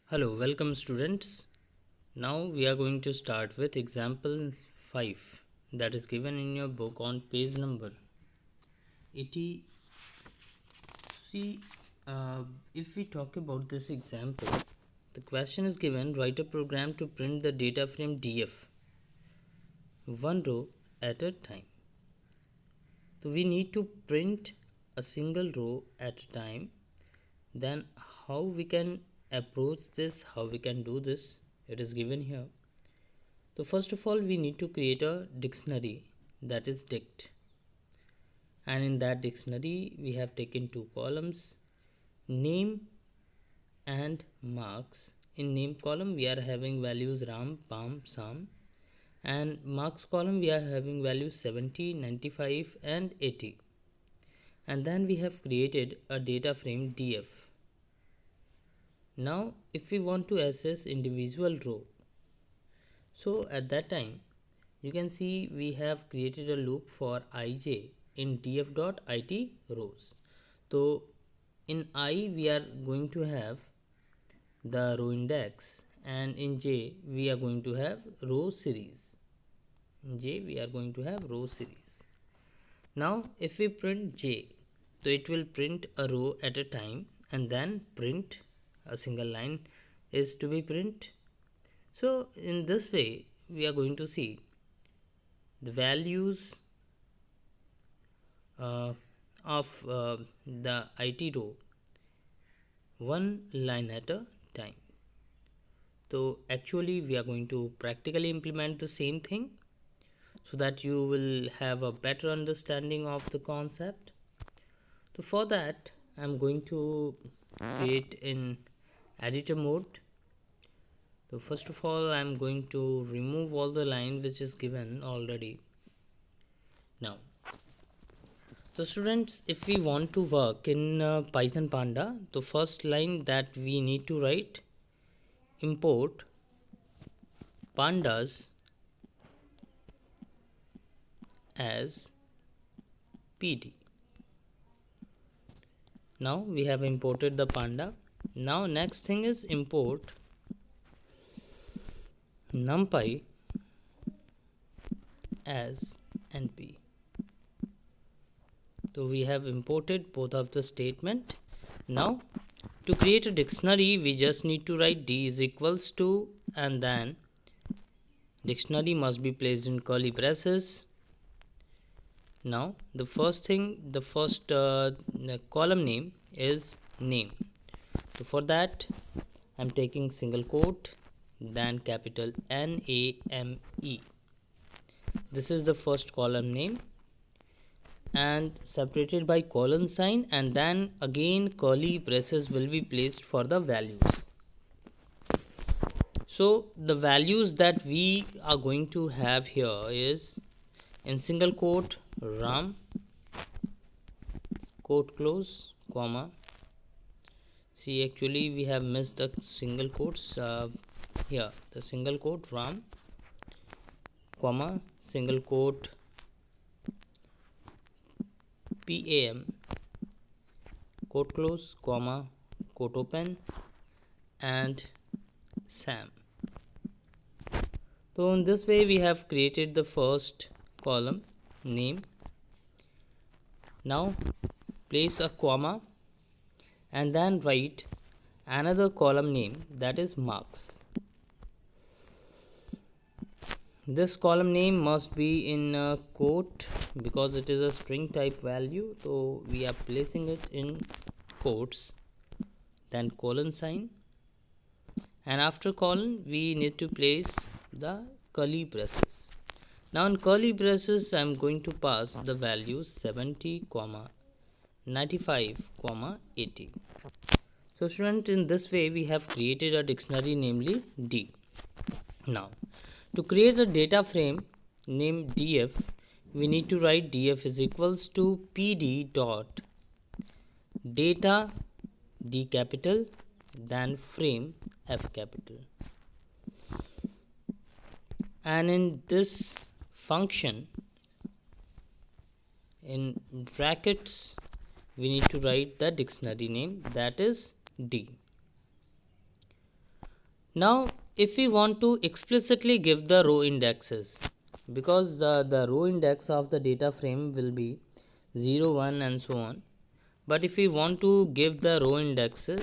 Hello, welcome students. Now we are going to start with example 5 that is given in your book on page number 80. See, if we talk about this example, the question is given: write a program to print the data frame DF one row at a time. So we need to print a single row at a time. Then how we can approach this, how we can do this, it is given here. So first of all, we need to create a dictionary, that is dict, and in that dictionary we have taken two columns, name and marks. In name column we are having values Ram, Pam, Sam, and marks column we are having values 70, 95 and 80. And then we have created a data frame DF. Now if we want to access individual row, so at that time you can see we have created a loop for ij in df.it rows. So in I we are going to have the row index, and in j we are going to have row series. In j we are going to have row series. Now if we print j, so it will print a row at a time and then print a single line is to be print. So in this way we are going to see the values of the IT row one line at a time. So actually we are going to practically implement the same thing so that you will have a better understanding of the concept. So for that I'm going to create in editor mode. So first of all I'm going to remove all the line which is given already. Now so students, if we want to work in Python Panda, the first line that we need to write, import pandas as PD. Now we have imported the panda. Now next thing is import numpy as NP. So we have imported both of the statement. Now to create a dictionary we just need to write d is equals to, and then dictionary must be placed in curly braces. Now the first column name is name. So for that I'm taking single quote, then capital NAME. This is the first column name and separated by colon sign, and then again curly braces will be placed for the values. So the values that we are going to have here is in single quote Ram, quote close, comma. See, actually we have missed the single quotes here. The single quote Ram, comma, single quote PAM, quote close, comma, quote open, and Sam. So in this way we have created the first column name. Now place a comma and then write another column name, that is marks. This column name must be in a quote because it is a string type value, so we are placing it in quotes, then colon sign, and after colon we need to place the curly braces. Now in curly braces I am going to pass the values 70, 95, 80. So student, in this way we have created a dictionary, namely D. Now to create a data frame named DF, we need to write DF is equals to PD dot data, D capital, then frame, F capital. And in this function, in brackets, we need to write the dictionary name, that is D. Now if we want to explicitly give the row indexes, because the row index of the data frame will be 0, 1 and so on, but if we want to give the row indexes,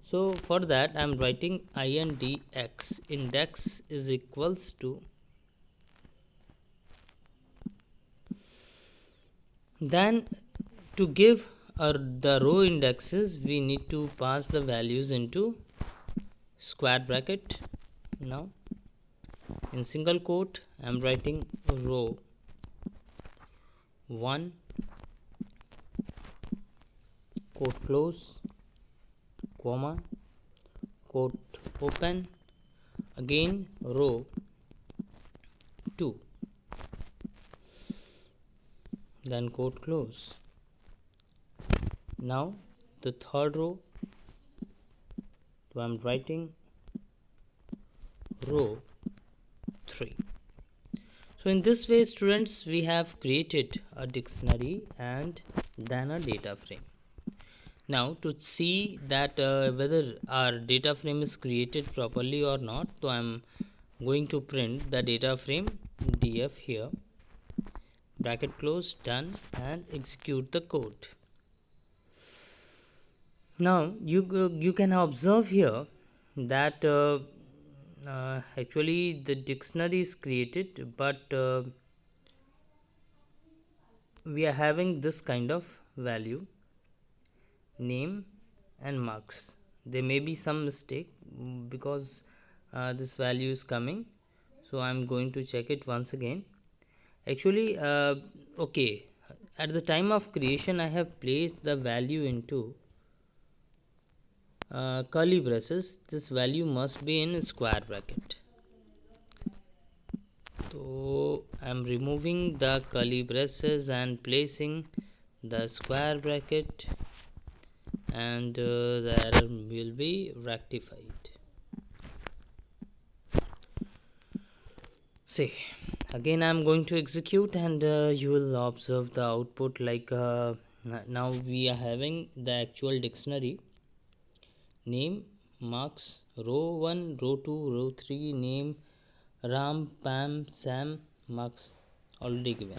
so for that I am writing index. Index is equals to, then to give the row indexes we need to pass the values into square bracket. Now in single quote I am writing row 1, quote close, comma, quote open, again row 2, then quote close. Now the third row, so I am writing row 3. So in this way students, we have created a dictionary and then a data frame. Now to see that whether our data frame is created properly or not, so I am going to print the data frame df here, bracket close, done, and execute the code. Now you can observe here that actually the dictionary is created, but we are having this kind of value, name and marks. There may be some mistake because this value is coming, so I am going to check it once again. Actually okay, at the time of creation I have placed the value into curly braces. This value must be in square bracket, so I am removing the curly braces and placing the square bracket, and the error will be rectified. See, again I am going to execute, and you will observe the output like now we are having the actual dictionary, name, marks, row 1, row 2, row 3, name, Ram, Pam, Sam, marks already given.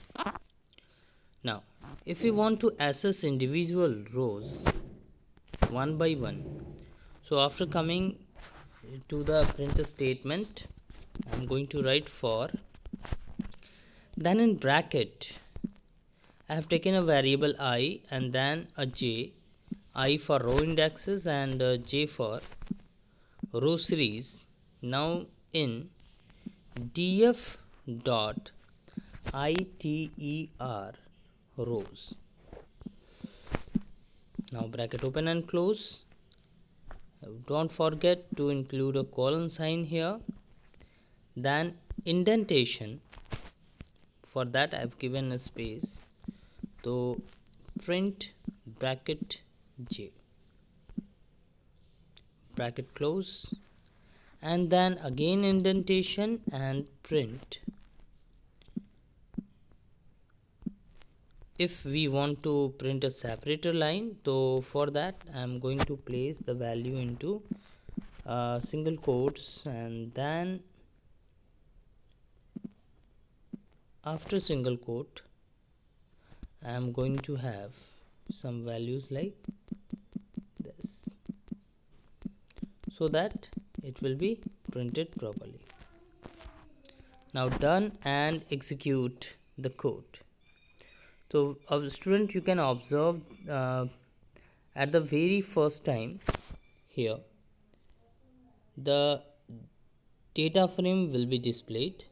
Now if we want to access individual rows one by one, so after coming to the print statement I am going to write for, then in bracket I have taken a variable I and then a j, I for row indexes and j for row series. Now in df dot iter rows, now bracket open and close, don't forget to include a colon sign here, then indentation, for that I have given a space, so print bracket j, bracket close, and then again indentation and print. If we want to print a separator line, so for that I am going to place the value into single quotes, and then after single quote I am going to have some values like this, so that it will be printed properly. Now done, and execute the code. So student, you can observe at the very first time here the data frame will be displayed,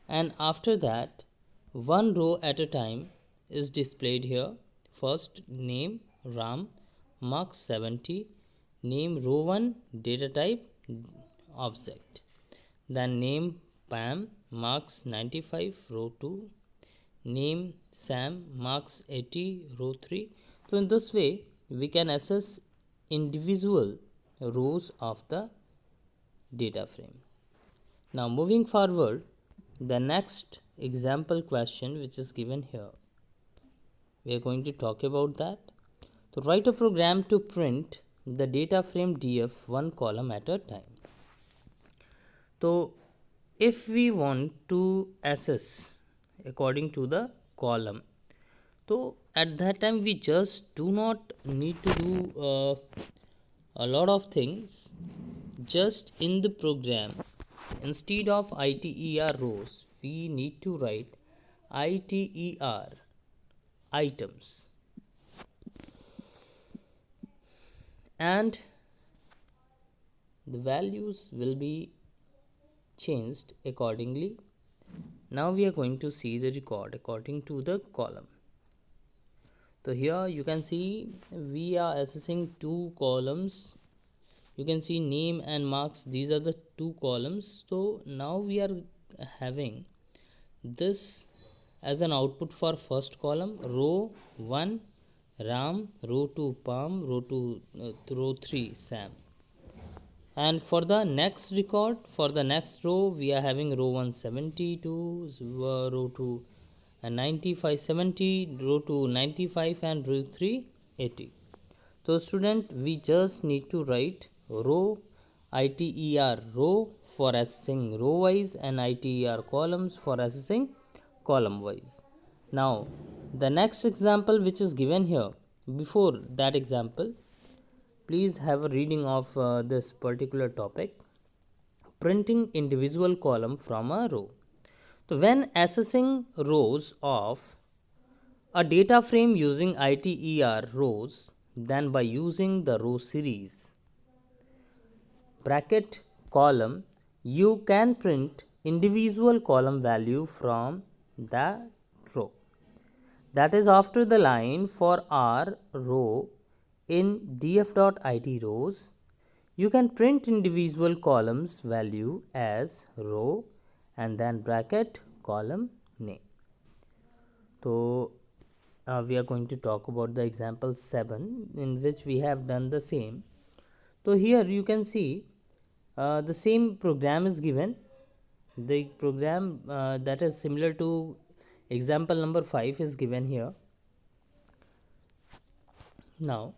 and after that one row at a time is displayed here. First name Ram, marks 70, name row 1, data type object, then name Pam, marks 95, row 2, name Sam, marks 80, row 3. So in this way we can access individual rows of the data frame. Now moving forward, the next example question which is given here, we are going to talk about that. So write a program to print the data frame df one column at a time. So if we want to assess according to the column, so at that time we just do not need to do a lot of things. Just in the program, instead of iter rows, we need to write iter items, and the values will be changed accordingly. Now we are going to see the record according to the column. So here you can see we are assessing two columns. You can see name and marks, these are the two columns. So now we are having this as an output for first column: row 1 Ram, row 2 Palm, row 3 Sam. And for the next record, for the next row, we are having row 1 72, row 2 95 70, row 2 95, and row 3 80. So student, we just need to write row iter row for assessing row wise, and iter columns for assessing column wise. Now the next example which is given here, before that example, please have a reading of this particular topic: printing individual column from a row. So when assessing rows of a data frame using iter rows, then by using the row series bracket column, you can print individual column value from the row. That is, after the line for r row in df.it rows, you can print individual columns value as row and then bracket column name. So we are going to talk about the example 7 in which we have done the same. So here you can see the same program is given. The program that is similar to example number 5 is given here. Now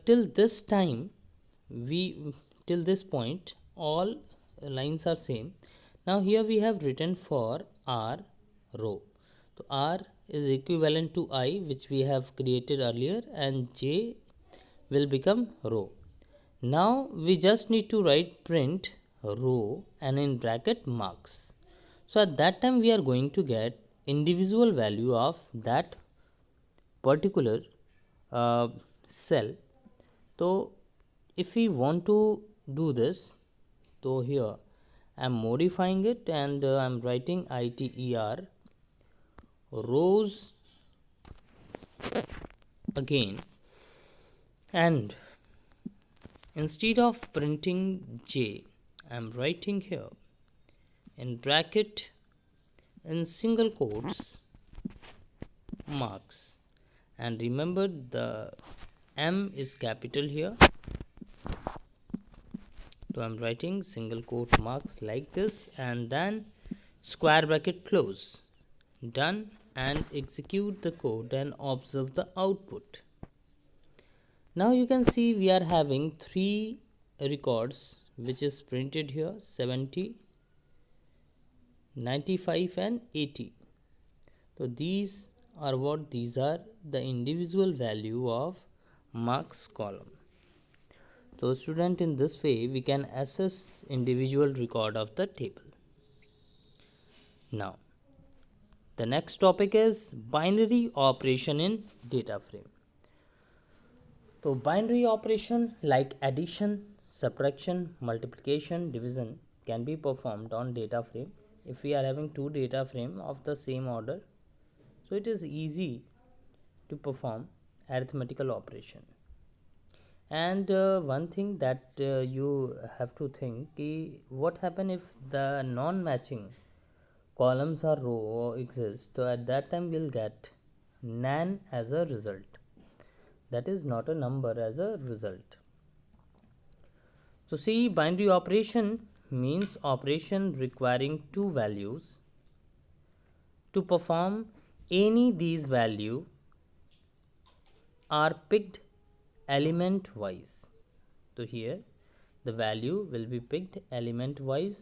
till this time, till this point all lines are same. Now here we have written for r row. So r is equivalent to I, which we have created earlier, and j will become row. Now we just need to write print row and in bracket marks. So at that time we are going to get individual value of that particular cell. So if we want to do this, so here I am modifying it, and I am writing iter rows again, and instead of printing j, I am writing here in bracket in single quotes marks, and remember the M is capital here. So I am writing single quote marks like this, and then square bracket close. Done, and execute the code and observe the output. Now you can see we are having 3 records which is printed here: 70, 95 and 80. So these are the individual value of marks column. So student, in this way we can assess individual record of the table. Now the next topic is binary operation in data frame. So binary operation like addition, subtraction, multiplication, division can be performed on data frame. If we are having 2 data frame of the same order, so it is easy to perform arithmetical operation. And one thing that you have to think, what happen if the non-matching columns or row exist? So at that time we'll get nan as a result, that is not a number as a result. So see, binary operation means operation requiring 2 values. To perform any these value are picked element wise. So here The value will be picked element wise.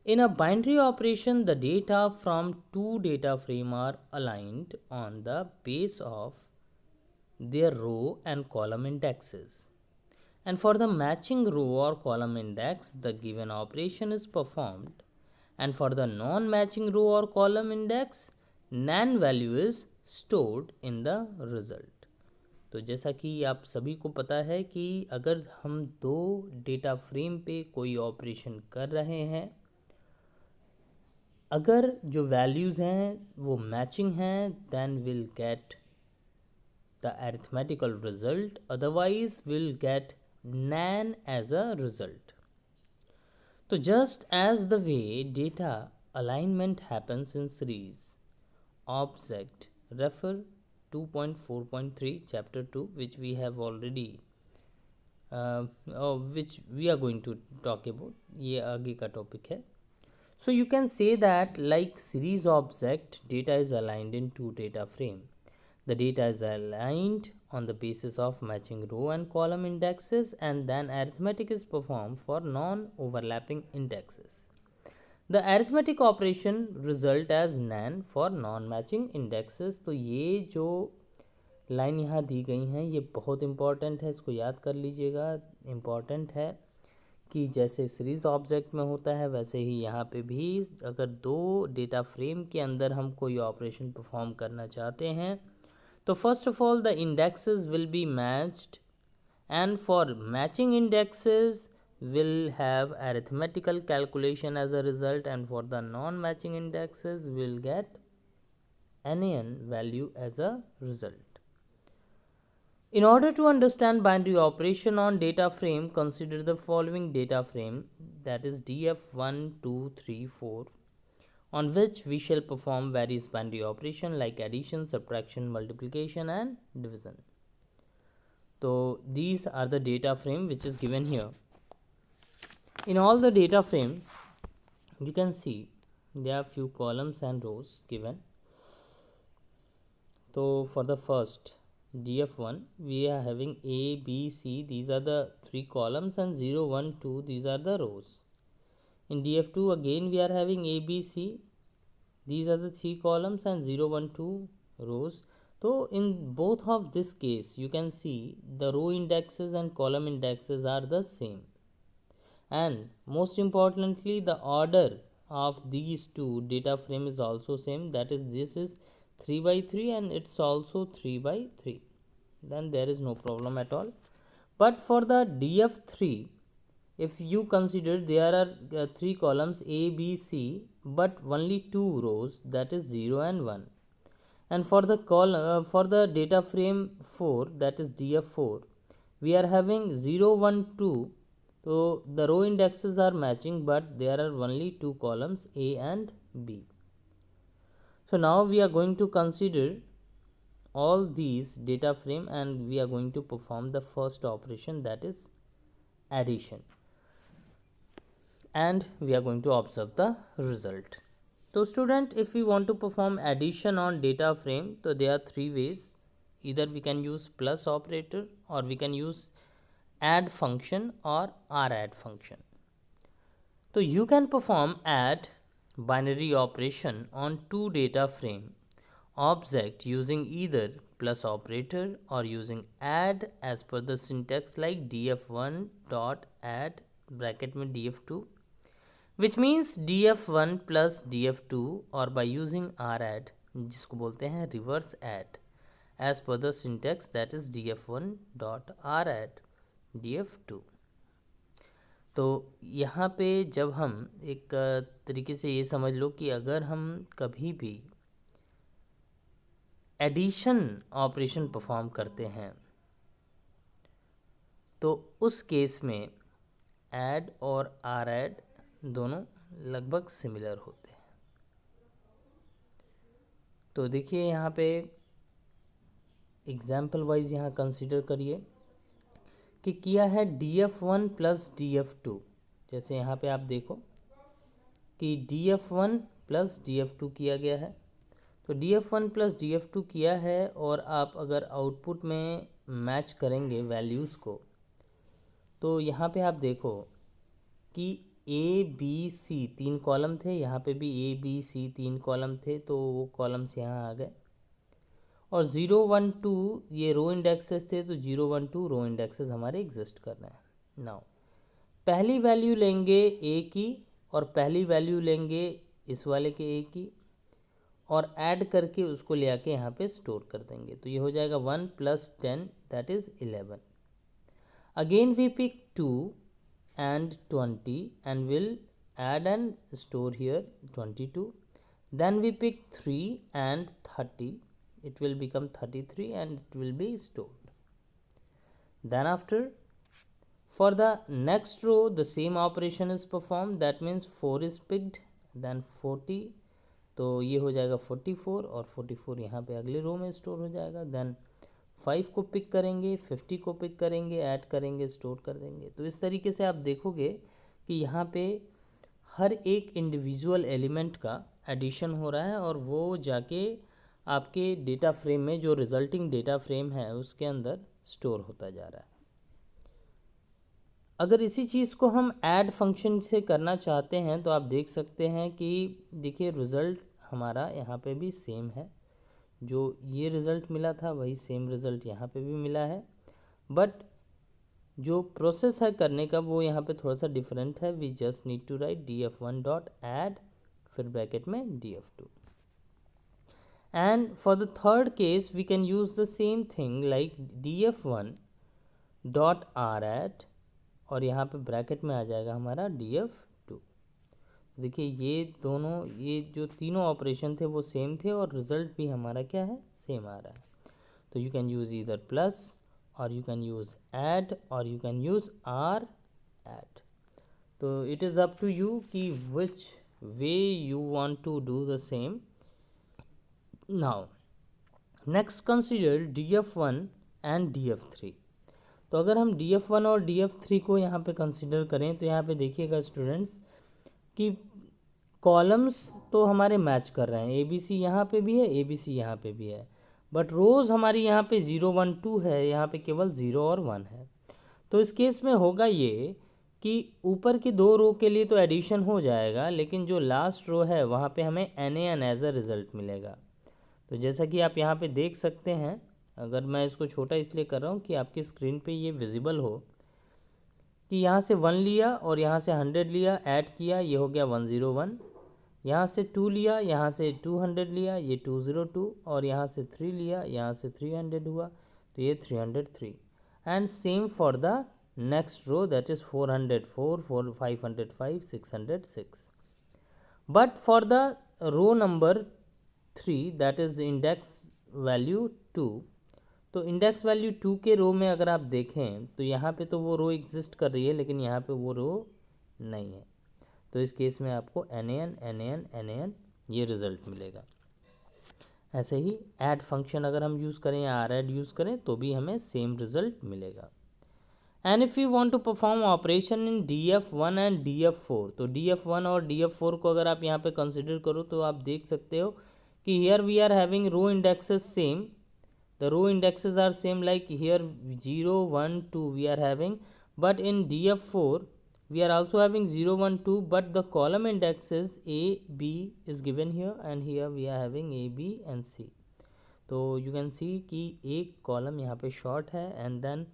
In a binary operation, the data from two data frame are aligned on the base of their row and column indexes. And for the matching row or column index, the given operation is performed. And for the non-matching row or column index, nan value is stored in the result. तो जैसा कि आप सभी को पता है कि अगर हम दो डेटा फ्रेम पे कोई ऑपरेशन कर रहे हैं, अगर जो वैल्यूज़ हैं वो मैचिंग हैं, then will get the arithmetical result, otherwise will get nan as a result. So just as the way data alignment happens in series object, refer 2.4.3 chapter 2, which we have already which we are going to talk about, ये आगे का topic है. So you can say that like series object, data is aligned in two data frame. The data is aligned on the basis of matching row and column indexes, and then arithmetic is performed for non-overlapping indexes. The arithmetic operation result as nan for non-matching indexes. तो ये जो line यहाँ दी गई हैं ये बहुत important है, इसको याद कर लीजिएगा. इम्पॉर्टेंट है कि जैसे सीरीज ऑब्जेक्ट में होता है वैसे ही यहाँ पे भी अगर दो डेटा फ्रेम के अंदर हम कोई ऑपरेशन परफॉर्म करना चाहते हैं तो first of all the indexes will be matched, and for matching indexes will have arithmetical calculation as a result, and for the non-matching indexes will get nan value as a result. In order to understand binary operation on data frame, consider the following data frame, that is df1 2 3 4, on which we shall perform various binary operation like addition, subtraction, multiplication and division. So these are the data frame which is given here. In all the data frame, you can see there are few columns and rows given. So for the first df1 we are having a b c, these are the three columns, and 0 1 2 these are the rows. In df2 again we are having a b c, these are the three columns, and 0 1 2 rows. So in both of this case you can see the row indexes and column indexes are the same, and most importantly the order of these two data frame is also same, that is this is 3 by 3 and it's also 3 by 3, then there is no problem at all. But for the df3, if you consider there are three columns a b c but only two rows, that is 0 and 1, and for the column for the data frame 4, that is df4, we are having 0 1 2. So the row indexes are matching but there are only two columns a and b. So now we are going to consider all these data frame and we are going to perform the first operation, that is addition, and we are going to observe the result. So student, if we want to perform addition on data frame, so there are three ways. Either we can use plus operator, or we can use add function or radd function. So you can perform add binary operation on two data frame object using either plus operator or using add as per the syntax like df1 dot add bracket में df2, which means df1 plus df2, or by using radd जिसको बोलते हैं reverse add as per the syntax, that is df1 dot radd df2. तो यहाँ पे जब हम एक तरीके से ये समझ लो कि अगर हम कभी भी एडिशन ऑपरेशन परफॉर्म करते हैं तो उस केस में ऐड और radd दोनों लगभग सिमिलर होते हैं. तो देखिए यहाँ पे एग्जाम्पल वाइज यहाँ कंसिडर करिए कि किया है df1 प्लस df2. जैसे यहाँ पे आप देखो कि df1 प्लस df2 किया गया है, तो df1 प्लस df2 किया है और आप अगर आउटपुट में मैच करेंगे वैल्यूज़ को, तो यहाँ पे आप देखो कि ए बी सी 3 कॉलम थे, यहाँ पे भी ए बी सी 3 कॉलम थे, तो वो कॉलम्स यहाँ आ गए। और 0 1 2 ये रो इंडेक्सेस थे, तो 0 1 2 रो इंडेक्सेस हमारे एग्जिस्ट कर रहे हैं। नाउ पहली वैल्यू लेंगे ए की और पहली वैल्यू लेंगे इस वाले के ए की, और ऐड करके उसको ले आके यहाँ पे स्टोर कर देंगे। तो ये हो जाएगा 1 + 10 that is 11। Again we pick 2 and 20 and will add and store here 22. Then we pick 3 and 30, it will become 33 and it will be stored. Then after, for the next row the same operation is performed, that means 4 is picked, then 40, तो ये हो जाएगा 44 और 44 यहाँ पे अगले रो में store हो जाएगा। देन 5 को पिक करेंगे, 50 को पिक करेंगे, ऐड करेंगे, स्टोर कर देंगे। तो इस तरीके से आप देखोगे कि यहाँ पे हर एक इंडिविजुअल एलिमेंट का एडिशन हो रहा है और वो जाके आपके डेटा फ्रेम में, जो रिजल्टिंग डेटा फ्रेम है उसके अंदर स्टोर होता जा रहा है। अगर इसी चीज़ को हम ऐड फंक्शन से करना चाहते हैं तो आप देख सकते हैं कि देखिए रिज़ल्ट हमारा यहाँ पे भी सेम है, जो ये रिज़ल्ट मिला था वही सेम रिज़ल्ट यहाँ पे भी मिला है, बट जो प्रोसेस है करने का वो यहाँ पे थोड़ा सा डिफरेंट है। We just need to write df1 dot add, फिर ब्रैकेट में df2, and for the third case we can use the same thing like df1 dot R add, और यहाँ पे ब्रैकेट में आ जाएगा हमारा df2। देखिए ये दोनों, ये जो तीनों ऑपरेशन थे वो सेम थे और रिज़ल्ट भी हमारा क्या है, सेम आ रहा है। तो you can use either plus or you can use add or you can use radd. तो it is up to you कि which way you want to do the same. Now next consider df1 and df3। तो अगर हम df1 और df3 को यहाँ पे consider करें तो यहाँ पे देखिएगा स्टूडेंट्स कि कॉलम्स तो हमारे मैच कर रहे हैं, ए बी सी यहाँ पे भी है, ए बी सी यहाँ पे भी है, बट रोज़ हमारी यहाँ पे 0 1 2 है, यहाँ पे केवल 0 और 1 है। तो इस केस में होगा ये कि ऊपर की दो रो के लिए तो एडिशन हो जाएगा, लेकिन जो लास्ट रो है वहाँ पे हमें NaN एज अ रिज़ल्ट मिलेगा। तो जैसा कि आप यहाँ पे देख सकते हैं, अगर मैं इसको छोटा इसलिए कर रहा हूँ कि आपकी स्क्रीन पे ये विजिबल हो, कि यहाँ से 1 लिया और यहाँ से 100 लिया, ऐड किया, ये हो गया 101, यहाँ से 2 लिया, यहाँ से 200 लिया, ये 202, और यहाँ से 3 लिया, यहाँ से 300 हुआ, तो ये 303। And same for the next row that is 404, 505, 606। But for the row number 3 that is index value 2, तो इंडेक्स वैल्यू 2 के रो में अगर आप देखें तो यहाँ पे तो वो रो एग्जिस्ट कर रही है, लेकिन यहाँ पे वो रो नहीं है। तो इस केस में आपको NaN ये रिज़ल्ट मिलेगा। ऐसे ही ऐड फंक्शन अगर हम यूज़ करें या आर ऐड यूज़ करें तो भी हमें सेम रिज़ल्ट मिलेगा। And if you want to perform operation in df1 and df4, तो df1 और df4 को अगर आप यहाँ पे कंसिडर करो तो आप देख सकते हो कि here we are having row indexes same, the row indexes are same, like here 0 1 2 we are having, but in df4 we are also having 0 1 2, but the column indexes a b is given here and here we are having a b and c। तो you can see कि एक column यहाँ पे short है, and then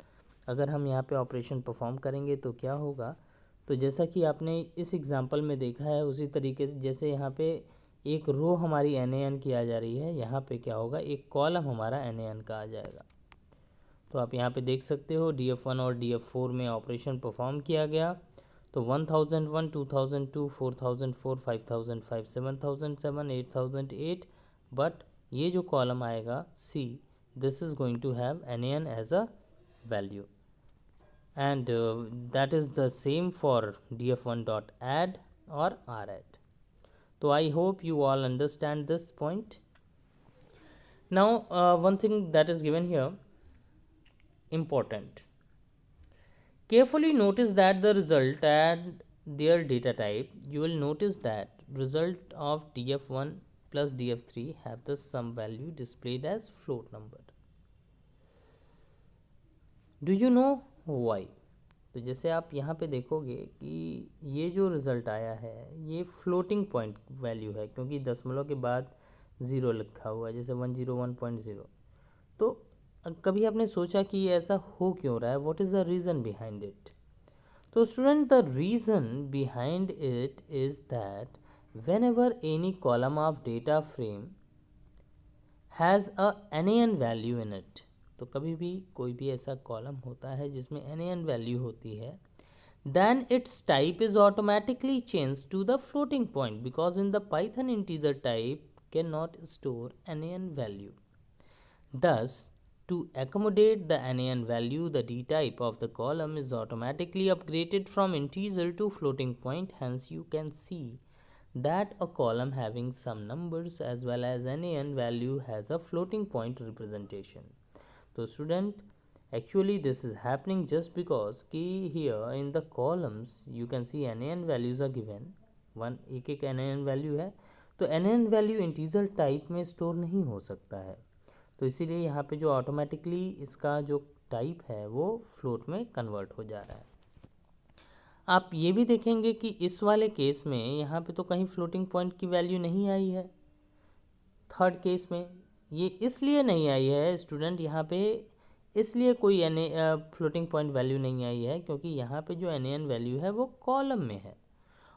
अगर हम यहाँ पे ऑपरेशन परफॉर्म करेंगे तो क्या होगा, तो जैसा कि आपने इस एग्जांपल में देखा है उसी तरीके से जैसे यहाँ पे एक रो हमारी NaN की आ जा रही है, यहाँ पे क्या होगा, एक कॉलम हमारा NaN का आ जाएगा। तो आप यहाँ पे देख सकते हो df1 और df4 में ऑपरेशन परफॉर्म किया गया, तो 1001 2002 4004 5005 7007 8008, बट ये जो कॉलम आएगा C, this is going to have NaN as a value, and that is the same for df1 dot add or radd. So I hope you all understand this point. Now one thing that is given here, important. Carefully notice that the result and their data type. You will notice that result of df1 plus df3 have the sum value displayed as float number. Do you know why? तो जैसे आप यहाँ पे देखोगे कि ये जो result आया है ये फ्लोटिंग पॉइंट वैल्यू है, क्योंकि दशमलव के बाद ज़ीरो लिखा हुआ है, जैसे 101.0। तो कभी आपने सोचा कि ये ऐसा हो क्यों रहा है, what is the reason behind it? तो student, the reason behind it is that whenever any column of data frame has a NaN value in it, तो कभी भी कोई भी ऐसा कॉलम होता है जिसमें NaN वैल्यू होती है, then its type is automatically changed to the floating point because in the Python integer type cannot store NaN value. Thus, to accommodate the NaN value, the D type of the column is automatically upgraded from integer to floating point. Hence, you can see that a column having some numbers as well as NaN value has a floating point representation. So student, actually this is happening just because कि here in the columns you can see NaN values are given, one एक NaN value है, तो NaN value integer type में store नहीं हो सकता है, तो इसीलिए यहाँ पे जो ऑटोमेटिकली इसका जो टाइप है वो फ्लोट में कन्वर्ट हो जा रहा है। आप ये भी देखेंगे कि इस वाले केस में यहाँ पे तो कहीं फ्लोटिंग पॉइंट की वैल्यू नहीं आई है। थर्ड केस में ये इसलिए नहीं आई है स्टूडेंट, यहाँ पे इसलिए कोई फ्लोटिंग पॉइंट वैल्यू नहीं आई है क्योंकि यहाँ पे जो NaN वैल्यू है वो कॉलम में है,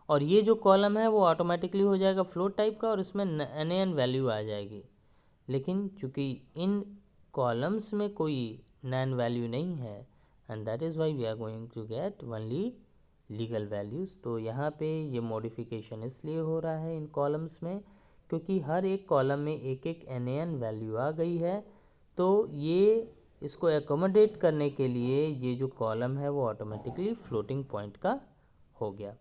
और ये जो कॉलम है वो ऑटोमेटिकली हो जाएगा फ्लोट टाइप का और इसमें NaN वैल्यू आ जाएगी। लेकिन चूँकि इन कॉलम्स में कोई NaN वैल्यू नहीं है and that is why we are going to get only legal values. तो यहाँ पे ये मॉडिफिकेशन इसलिए हो रहा है इन कॉलम्स में क्योंकि हर एक कॉलम में एक एक NaN वैल्यू आ गई है, तो ये इसको एकोमोडेट करने के लिए ये जो कॉलम है वो ऑटोमेटिकली फ्लोटिंग पॉइंट का हो गया।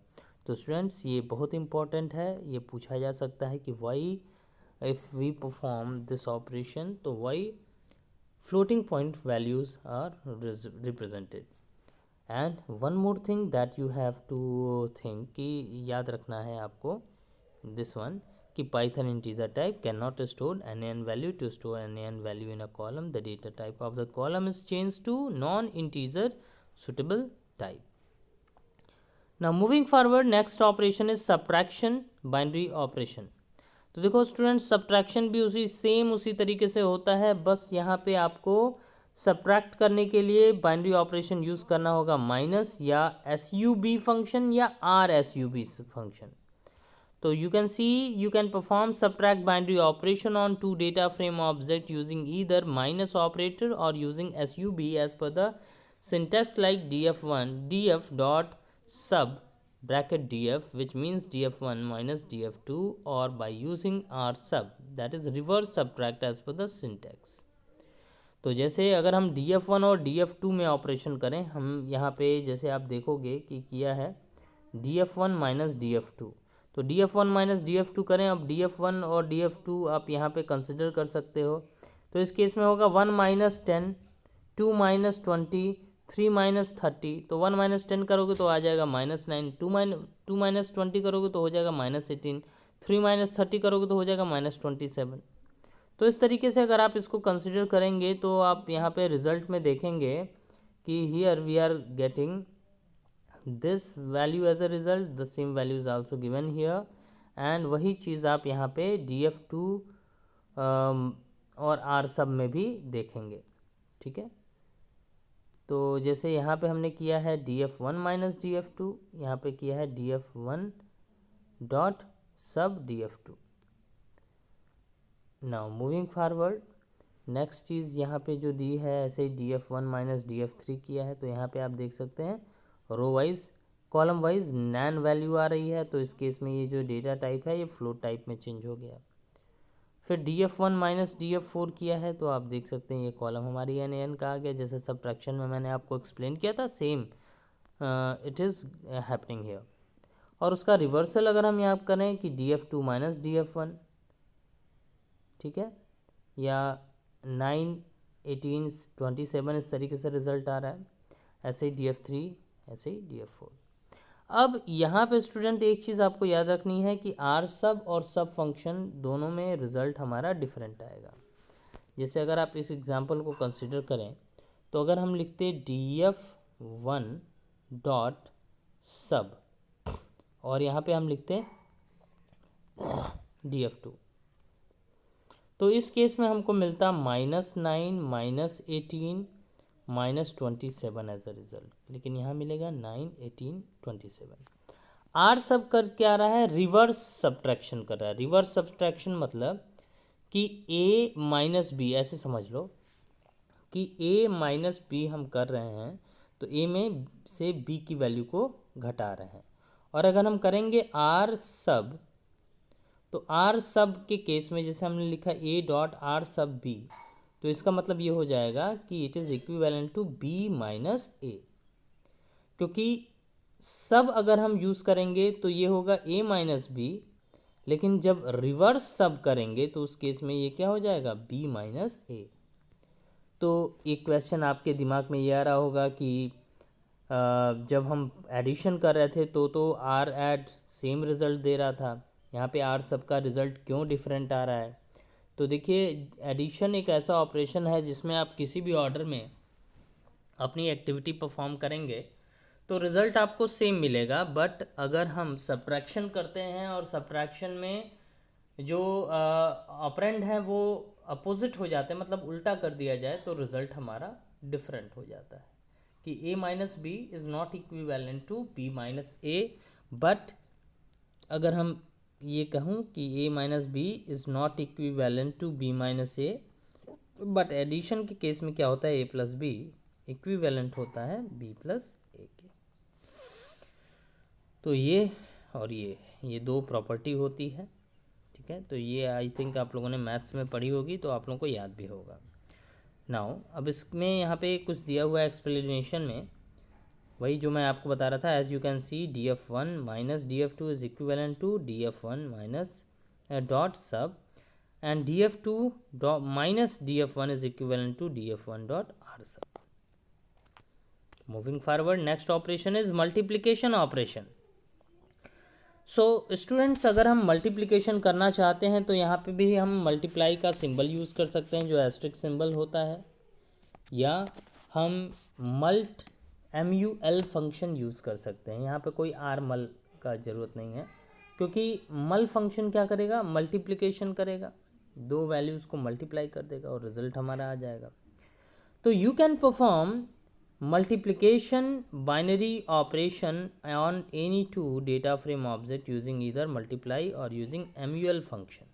तो स्टूडेंट्स ये बहुत इंपॉर्टेंट है, ये पूछा जा सकता है कि Y if we perform this operation, तो why floating point values are represented. And one more thing that you have to think कि याद रखना है आपको this one कि Python integer type cannot store NaN value. To store NaN value in a column, the data type of the column is changed to non-integer suitable type. Now moving forward, next operation is subtraction binary operation. तो देखो student, subtraction भी उसी तरीके से होता है, बस यहाँ पे आपको सब्ट्रैक्ट करने के लिए बाइनरी ऑपरेशन यूज़ करना होगा माइनस या SUB फंक्शन या RSUB फंक्शन। तो you can see you can perform subtract binary operation on two data frame object using either minus operator or using SUB as per the syntax like df1 df dot sub bracket df, which means df1 minus df2, or by using r sub, that is reverse subtract as per the syntax. तो जैसे अगर हम df1 और df2 में operation करें, हम यहाँ पे जैसे आप देखोगे कि किया है df1 माइनस df2, तो df1 माइनस df2 करें। अब df1 और df2 आप यहाँ पे कंसिडर कर सकते हो, तो इस केस में होगा 1 माइनस 10, 2 माइनस 20, 3 माइनस 30, तो 1 माइनस 10 करोगे तो आ जाएगा -9, 2 माइनस 20 करोगे तो हो जाएगा -18, 3 माइनस 30 करोगे तो हो जाएगा -27। तो इस तरीके से अगर आप इसको कंसिडर करेंगे तो आप यहाँ पे रिजल्ट में देखेंगे कि here we are getting this value as a result, the same value is also given here, and वही चीज़ आप यहाँ पे df2 और r सब में भी देखेंगे। ठीक है, तो जैसे यहाँ पे हमने किया है df1 माइनस df2, यहाँ पे किया है df1 dot sub df2। Now moving forward, next चीज़ यहाँ पे जो दी है ऐसे ही df1 माइनस df3 किया है, तो यहाँ पे आप देख सकते हैं row wise column wise NaN value आ रही है, तो इस केस में ये जो डेटा टाइप है ये फ्लोट टाइप में चेंज हो गया। फिर df1 माइनस df4 किया है, तो आप देख सकते हैं ये कॉलम हमारी NaN का आ गया, जैसे सब्ट्रैक्शन में मैंने आपको एक्सप्लेन किया था, same it is happening here. और उसका रिवर्सल अगर हम यहाँ करें कि df2 माइनस df1, ठीक है, या 9, 18, 27 इस तरीके से रिजल्ट आ रहा है, ऐसे ही df3, ऐसे ही df4। अब यहाँ पे स्टूडेंट एक चीज़ आपको याद रखनी है कि आर सब और सब फंक्शन दोनों में रिज़ल्ट हमारा डिफरेंट आएगा। जैसे अगर आप इस एग्जांपल को कंसिडर करें, तो अगर हम लिखते df1 डॉट सब, और यहाँ पे हम लिखते हैं df2। तो इस केस में हमको मिलता -9 -18 -27 एज अ रिजल्ट, लेकिन यहाँ मिलेगा 9 18 27। आर सब कर क्या रहा है, रिवर्स सब्ट्रैक्शन कर रहा है। रिवर्स सब्ट्रैक्शन मतलब कि a माइनस बी, ऐसे समझ लो कि a माइनस बी हम कर रहे हैं, तो a में से b की वैल्यू को घटा रहे हैं। और अगर हम करेंगे आर सब, तो आर सब के केस में जैसे हमने लिखा a dot R sub b, तो इसका मतलब ये हो जाएगा कि it is equivalent to b minus a, क्योंकि सब अगर हम यूज़ करेंगे तो ये होगा a माइनस बी, लेकिन जब रिवर्स सब करेंगे तो उस केस में ये क्या हो जाएगा, b माइनस a। तो एक क्वेश्चन आपके दिमाग में ये आ रहा होगा कि जब हम एडिशन कर रहे थे तो आर एड सेम रिज़ल्ट दे रहा था, यहाँ पे आर सब का रिज़ल्ट क्यों डिफरेंट आ रहा है। तो देखिए, एडिशन एक ऐसा ऑपरेशन है जिसमें आप किसी भी ऑर्डर में अपनी एक्टिविटी परफॉर्म करेंगे तो रिज़ल्ट आपको सेम मिलेगा, बट अगर हम सब्ट्रैक्शन करते हैं और सब्ट्रैक्शन में जो ऑपरेंड है वो अपोजिट हो जाते हैं, मतलब उल्टा कर दिया जाए, तो रिज़ल्ट हमारा डिफरेंट हो जाता है कि a minus B is not equivalent to b minus a। But अगर हम ये कहूँ कि a minus B is not equivalent to b minus a, but addition के केस में क्या होता है, a प्लस बी इक्विवेलेंट होता है b प्लस a के। तो ये और ये दो प्रॉपर्टी होती है, ठीक है। तो ये आई थिंक आप लोगों ने मैथ्स में पढ़ी होगी, तो आप लोगों को याद भी होगा। नाउ अब इसमें यहाँ पे कुछ दिया हुआ है एक्सप्लेनेशन में, वही जो मैं आपको बता रहा था। As you can see df1 minus df2 is equivalent to df1 minus dot sub, and df2 minus df1 is equivalent to df1 dot R sub. Moving forward, next operation is multiplication operation. So students, अगर हम multiplication करना चाहते हैं तो यहाँ पे भी हम मल्टीप्लाई का सिंबल यूज़ कर सकते हैं जो एस्ट्रिक सिंबल होता है, या हम मल्ट MUL फंक्शन यूज़ कर सकते हैं। यहाँ पे कोई आर मल का ज़रूरत नहीं है, क्योंकि मल फंक्शन क्या करेगा, मल्टीप्लिकेशन करेगा, दो वैल्यूज़ को मल्टीप्लाई कर देगा और रिजल्ट हमारा आ जाएगा। तो you can perform multiplication binary operation on any two data frame object using either multiply or using MUL function।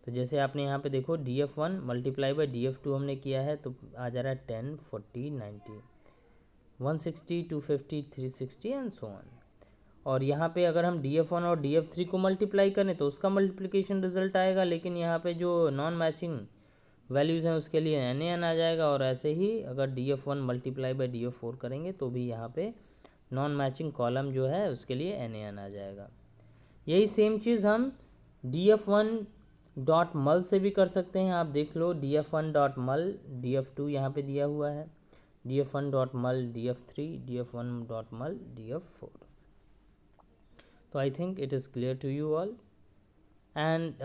तो जैसे आपने यहाँ पे देखो df1 मल्टीप्लाई बाई df2 हमने किया है, तो आ जा रहा है 10 40 90 160 250 360 एंड सो ऑन। और यहाँ पे अगर हम df1 और df3 को मल्टीप्लाई करें तो उसका मल्टीप्लिकेशन रिजल्ट आएगा, लेकिन यहाँ पे जो नॉन मैचिंग वैल्यूज़ हैं उसके लिए NaN आ जाएगा। और ऐसे ही अगर df1 मल्टीप्लाई बाई df4 करेंगे तो भी यहाँ पे नॉन मैचिंग कॉलम जो है उसके लिए NaN आ जाएगा। यही सेम चीज़ हम df1 डॉट मल से भी कर सकते हैं। आप देख लो, df1 डॉट मल df2 यहाँ पे दिया हुआ है, df1 डॉट मल df3, df1 dot mul df4। तो I think it is clear to you all. And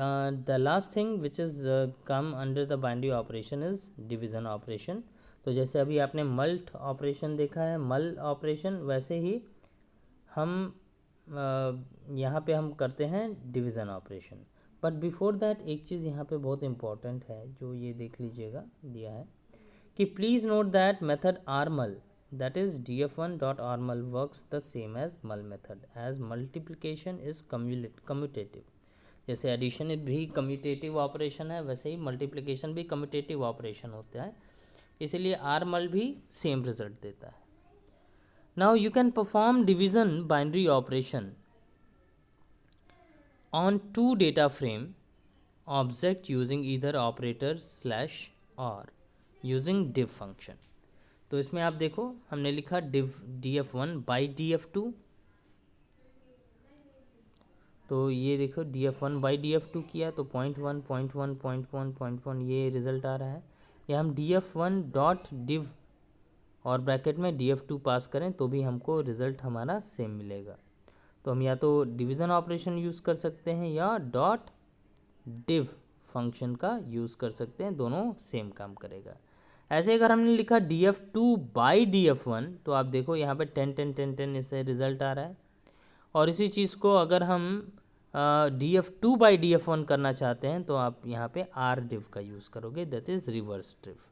the last thing which is come under the binary operation is division operation। तो जैसे अभी आपने मल्ट ऑपरेशन देखा है, मल operation, वैसे ही हम यहाँ पे हम करते हैं division operation. But before that एक चीज़ यहाँ पे बहुत इम्पॉर्टेंट है जो ये देख लीजिएगा, दिया है कि please note that method rmul, that is df1 dot armul works the same as mul method as multiplication is commutative। जैसे एडिशन भी कम्यूटेटिव ऑपरेशन है, वैसे ही मल्टीप्लिकेशन भी कम्यूटेटिव ऑपरेशन होता है, इसीलिए आर मल भी सेम रिजल्ट देता है। Now you can perform division binary operation on two data frame object using either operator slash और यूजिंग div फंक्शन। तो इसमें आप देखो हमने लिखा div df1 बाई df2, तो ये देखो df1 बाई df2 किया तो 0.1 0.1 0.1 0.1 ये रिज़ल्ट आ रहा है। या हम df1 डॉट div और ब्रैकेट में df2 पास करें तो भी हमको रिज़ल्ट हमारा सेम मिलेगा। तो हम या तो डिवीज़न ऑपरेशन यूज़ कर सकते हैं या डॉट div फंक्शन का यूज़ कर सकते हैं, दोनों सेम काम करेगा। ऐसे अगर हमने लिखा df2 बाई df1 तो आप देखो यहाँ पे 10 10 10 10 इससे रिजल्ट आ रहा है। और इसी चीज़ को अगर हम df2 बाई df1 करना चाहते हैं तो आप यहाँ पे r div का यूज़ करोगे, दैट इज़ रिवर्स div।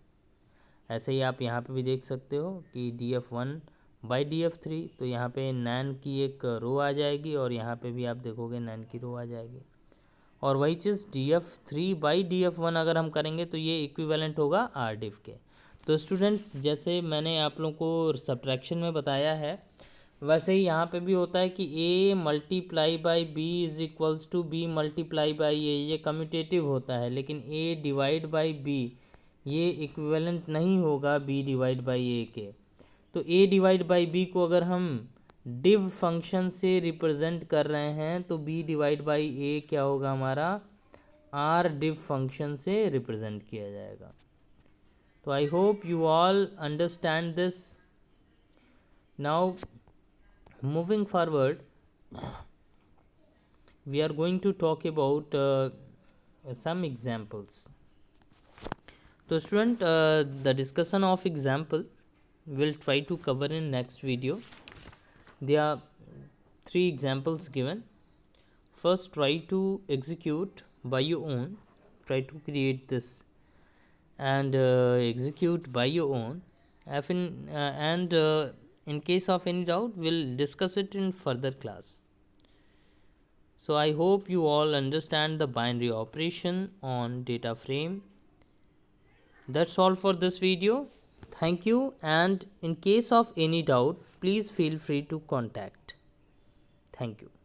ऐसे ही आप यहाँ पे भी देख सकते हो कि df1 बाई df3 तो यहाँ पे नैन की एक रो आ जाएगी और यहाँ पे भी आप देखोगे नैन की रो आ जाएगी। और वही चीज़ df3 बाई df1 अगर हम करेंगे तो ये इक्विवेलेंट होगा r div के। तो स्टूडेंट्स, जैसे मैंने आप लोगों को सब्ट्रैक्शन में बताया है वैसे ही यहाँ पे भी होता है कि a multiply by B is equals to B multiply by A, ये कम्यूटेटिव होता है, लेकिन a डिवाइड बाई b ये इक्विवेलेंट नहीं होगा b डिवाइड बाई ए के। तो a डिवाइड बाई b को अगर हम div फंक्शन से रिप्रेजेंट कर रहे हैं तो b डिवाइड बाई ए क्या होगा हमारा, r div फंक्शन से रिप्रेजेंट किया जाएगा। तो I hope you all understand this. Now moving forward, we are going to talk about some examples. So student, the discussion of example will try to cover in next video. There are 3 examples given. First, try to execute by your own, try to create this and execute by your own. In case of any doubt, we'll discuss it in further class. So I hope you all understand the binary operation on data frame. That's all for this video. Thank you, and in case of any doubt, please feel free to contact. Thank you.